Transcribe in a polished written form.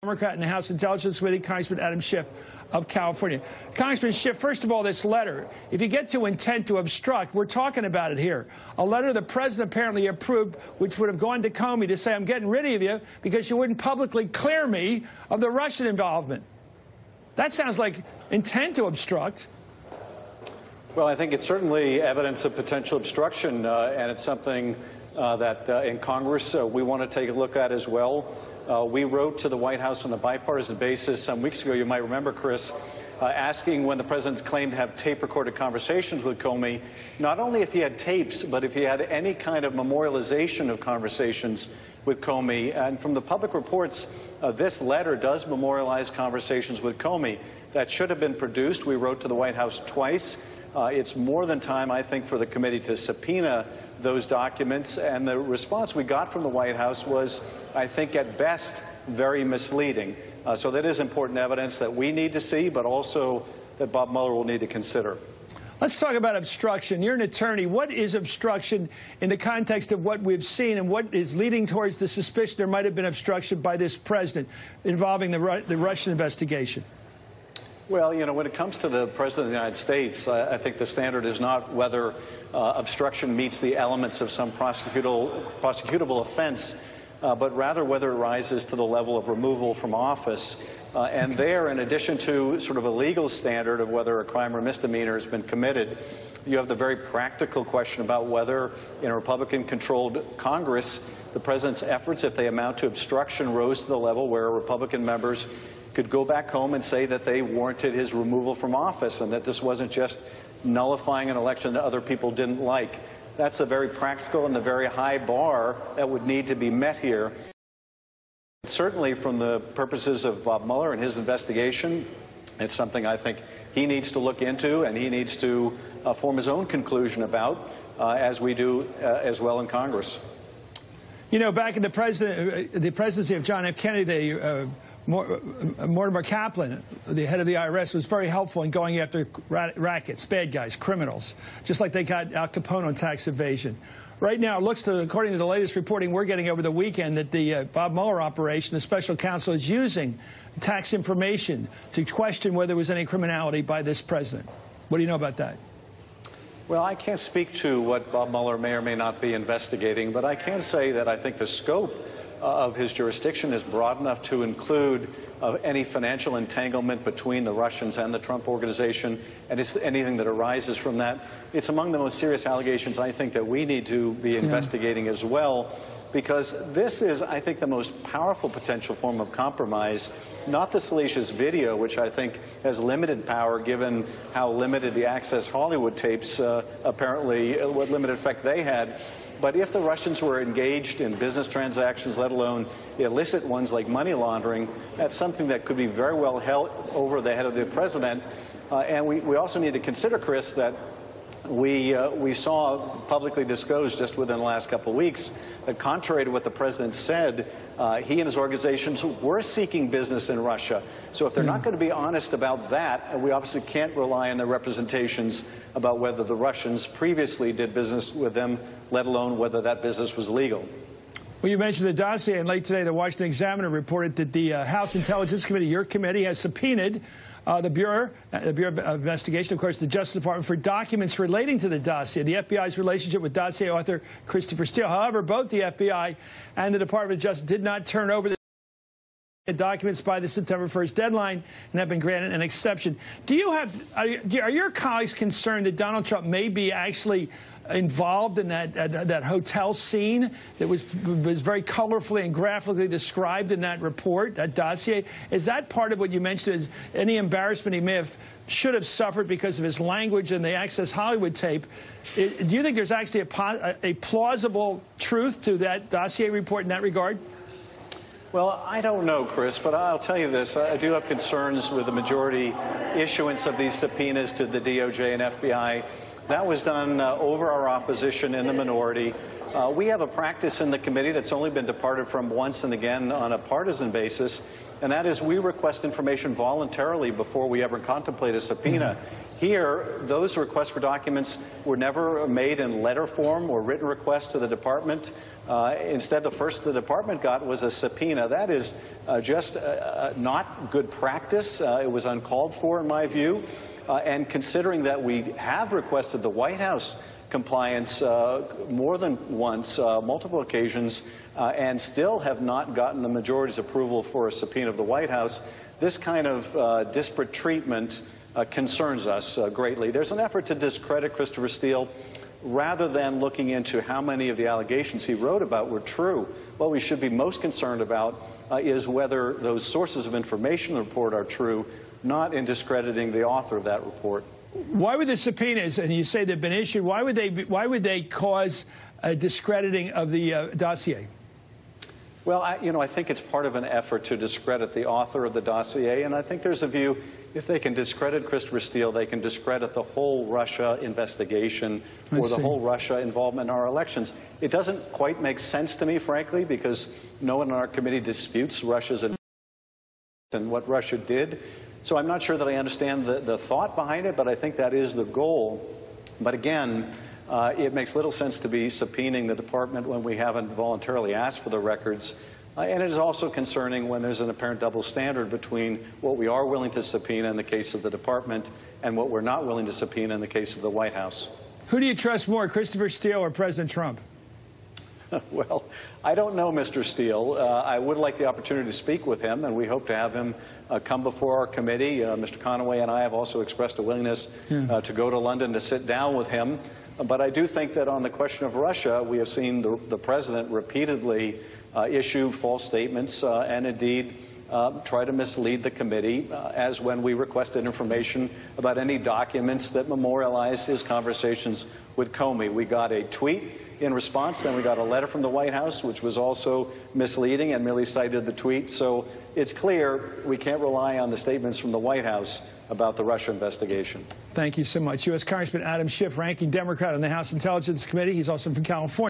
Democrat in the House Intelligence Committee, Congressman Adam Schiff of California. Congressman Schiff, first of all, this letter, if you get to intent to obstruct, we're talking about it here. A letter the president apparently approved, which would have gone to Comey to say, I'm getting rid of you because you wouldn't publicly clear me of the Russian involvement. That sounds like intent to obstruct. Well, I think it's certainly evidence of potential obstruction, and it's something that in Congress we want to take a look at as well. We wrote to the White House on a bipartisan basis some weeks ago, you might remember, Chris, asking when the president claimed to have tape-recorded conversations with Comey, not only if he had tapes, but if he had any kind of memorialization of conversations with Comey. And from the public reports, this letter does memorialize conversations with Comey. That should have been produced. We wrote to the White House twice. It's more than time, I think, for the committee to subpoena those documents. And the response we got from the White House was, I think, at best, very misleading. So that is important evidence that we need to see, but also that Bob Mueller will need to consider. Let's talk about obstruction. You're an attorney. What is obstruction in the context of what we've seen and what is leading towards the suspicion there might have been obstruction by this president involving the Russian investigation? Well, you know, when it comes to the President of the United States, I think the standard is not whether obstruction meets the elements of some prosecutable offense, but rather whether it rises to the level of removal from office. And there, in addition to sort of a legal standard of whether a crime or misdemeanor has been committed, you have the very practical question about whether, in a Republican-controlled Congress, the President's efforts, if they amount to obstruction, rose to the level where Republican members could go back home and say that they warranted his removal from office and that this wasn't just nullifying an election that other people didn't like. That's a very practical and a very high bar that would need to be met here. Certainly, from the purposes of Bob Mueller and his investigation, it's something I think he needs to look into and he needs to form his own conclusion about, as we do as well in Congress. You know, back in the presidency of John F. Kennedy, Mortimer Kaplan, the head of the IRS, was very helpful in going after rackets, bad guys, criminals, just like they got Al Capone on tax evasion. Right now, it looks to, according to the latest reporting we're getting over the weekend, that the Bob Mueller operation, the special counsel, is using tax information to question whether there was any criminality by this president. What do you know about that? Well, I can't speak to what Bob Mueller may or may not be investigating, but I can say that I think the scope of his jurisdiction is broad enough to include any financial entanglement between the Russians and the Trump organization, and anything that arises from that. It's among the most serious allegations I think that we need to be investigating as well, because this is, I think, the most powerful potential form of compromise, not the salacious video, which I think has limited power given how limited the Access Hollywood tapes, apparently, what limited effect they had. But if the Russians were engaged in business transactions, let alone illicit ones like money laundering, that's something that could be very well held over the head of the president. And we also need to consider, Chris, that we saw publicly disclosed just within the last couple of weeks that, contrary to what the president said, he and his organizations were seeking business in Russia. So if they're not going to be honest about that, we obviously can't rely on their representations about whether the Russians previously did business with them, let alone whether that business was legal. Well, you mentioned the dossier, and late today the Washington Examiner reported that the House Intelligence Committee, your committee, has subpoenaed the Bureau of Investigation, of course, the Justice Department, for documents relating to the dossier, the FBI's relationship with dossier author Christopher Steele. However, both the FBI and the Department of Justice did not turn over the documents by the September 1st deadline and have been granted an exception. Do you have, are your colleagues concerned that Donald Trump may be actually involved in that hotel scene that was very colorfully and graphically described in that report, that dossier? Is that part of what you mentioned, is any embarrassment he may have should have suffered because of his language in the Access Hollywood tape? Do you think there's actually a plausible truth to that dossier report in that regard? Well, I don't know, Chris, but I'll tell you this. I do have concerns with the majority issuance of these subpoenas to the DOJ and FBI. That was done over our opposition in the minority. We have a practice in the committee that's only been departed from once and again on a partisan basis, and that is we request information voluntarily before we ever contemplate a subpoena. Here, those requests for documents were never made in letter form or written request to the department. Instead, the first the department got was a subpoena. That is just not good practice. It was uncalled for, in my view. And considering that we have requested the White House compliance more than once, multiple occasions, and still have not gotten the majority's approval for a subpoena of the White House, this kind of disparate treatment concerns us greatly. There's an effort to discredit Christopher Steele rather than looking into how many of the allegations he wrote about were true. What we should be most concerned about is whether those sources of information in the report are true, not in discrediting the author of that report. Why would the subpoenas, and you say they've been issued, why would they cause a discrediting of the dossier? Well, I think it's part of an effort to discredit the author of the dossier, and I think there's a view, if they can discredit Christopher Steele, they can discredit the whole Russia investigation or the whole Russia involvement in our elections. It doesn't quite make sense to me, frankly, because no one in our committee disputes Russia's involvement and what Russia did. So I'm not sure that I understand the thought behind it, but I think that is the goal. But again, it makes little sense to be subpoenaing the department when we haven't voluntarily asked for the records. And it is also concerning when there's an apparent double standard between what we are willing to subpoena in the case of the department and what we're not willing to subpoena in the case of the White House. Who do you trust more, Christopher Steele or President Trump? Well, I don't know Mr. Steele. I would like the opportunity to speak with him, and we hope to have him come before our committee. Mr. Conaway and I have also expressed a willingness to go to London to sit down with him. But I do think that on the question of Russia, we have seen the president repeatedly issue false statements and indeed try to mislead the committee, as when we requested information about any documents that memorialize his conversations with Comey. We got a tweet in response, then we got a letter from the White House, which was also misleading and merely cited the tweet. So it's clear we can't rely on the statements from the White House about the Russia investigation. Thank you so much. U.S. Congressman Adam Schiff, ranking Democrat on the House Intelligence Committee. He's also from California.